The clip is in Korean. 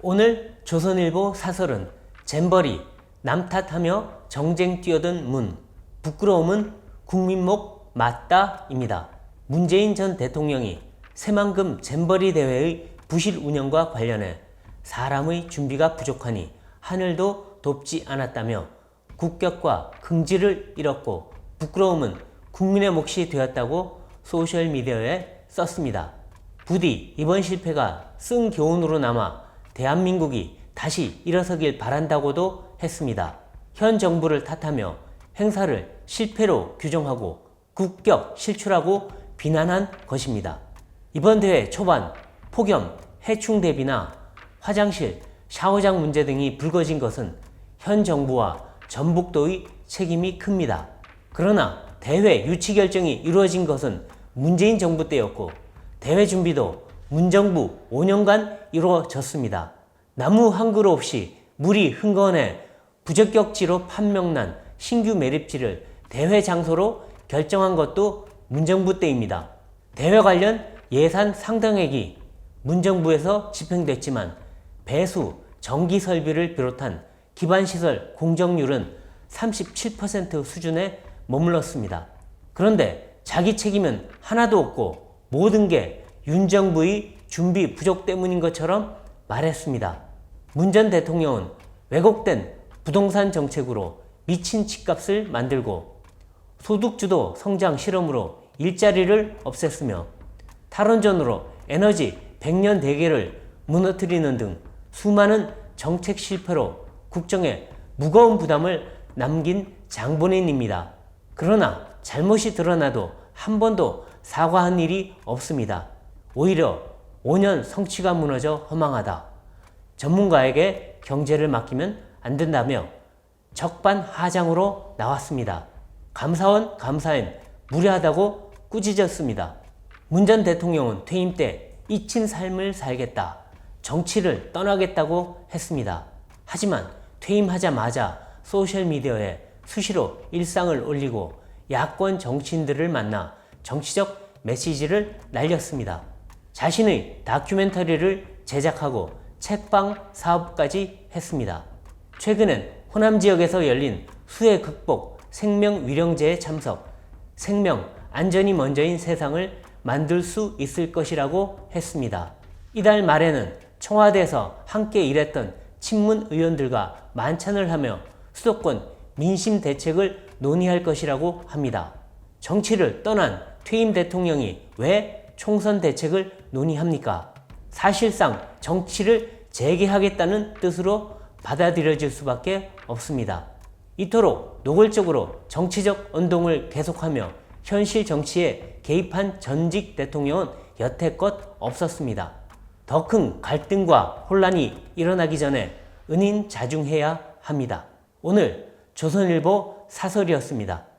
오늘 조선일보 사설은 잼버리, 남 탓하며 정쟁 뛰어든 문, 부끄러움은 국민목 맞다입니다. 문재인 전 대통령이 새만금 잼버리 대회의 부실 운영과 관련해 사람의 준비가 부족하니 하늘도 돕지 않았다며 국격과 긍지를 잃었고 부끄러움은 국민의 몫이 되었다고 소셜미디어에 썼습니다. 부디 이번 실패가 쓴 교훈으로 남아 대한민국이 다시 일어서길 바란다고도 했습니다. 현 정부를 탓하며 행사를 실패로 규정하고 국격 실추라고 비난한 것입니다. 이번 대회 초반 폭염, 해충 대비나 화장실, 샤워장 문제 등이 불거진 것은 현 정부와 전북도의 책임이 큽니다. 그러나 대회 유치 결정이 이루어진 것은 문재인 정부 때였고 대회 준비도 문정부 5년간 이루어졌습니다. 나무 한 그루 없이 물이 흥건해 부적격지로 판명난 신규 매립지를 대회 장소로 결정한 것도 문정부 때입니다. 대회 관련 예산 상당액이 문정부에서 집행됐지만 배수, 전기 설비를 비롯한 기반시설 공정률은 37% 수준에 머물렀습니다. 그런데 자기 책임은 하나도 없고 모든 게 윤 정부의 준비 부족 때문인 것처럼 말했습니다. 문 전 대통령은 왜곡된 부동산 정책으로 미친 집값을 만들고 소득주도 성장 실험으로 일자리를 없앴으며 탈원전으로 에너지 100년 대계를 무너뜨리는 등 수많은 정책 실패로 국정에 무거운 부담을 남긴 장본인입니다. 그러나 잘못이 드러나도 한 번도 사과한 일이 없습니다. 오히려 5년 성취가 무너져 허망하다. 전문가에게 경제를 맡기면 안 된다며 적반하장으로 나왔습니다. 감사원 감사엔 무례하다고 꾸짖었습니다. 문 전 대통령은 퇴임 때 잊힌 삶을 살겠다, 정치를 떠나겠다고 했습니다. 하지만 퇴임하자마자 소셜미디어에 수시로 일상을 올리고 야권 정치인들을 만나 정치적 메시지를 날렸습니다. 자신의 다큐멘터리를 제작하고 책방 사업까지 했습니다. 최근엔 호남 지역에서 열린 수해 극복 생명위령제에 참석, 생명 안전이 먼저인 세상을 만들 수 있을 것이라고 했습니다. 이달 말에는 청와대에서 함께 일했던 친문 의원들과 만찬을 하며 수도권 민심 대책을 논의할 것이라고 합니다. 정치를 떠난 퇴임 대통령이 왜 총선 대책을 논의합니까? 사실상 정치를 재개하겠다는 뜻으로 받아들여질 수밖에 없습니다. 이토록 노골적으로 정치적 운동을 계속하며 현실 정치에 개입한 전직 대통령은 여태껏 없었습니다. 더 큰 갈등과 혼란이 일어나기 전에 은인자중해야 합니다. 오늘 조선일보 사설이었습니다.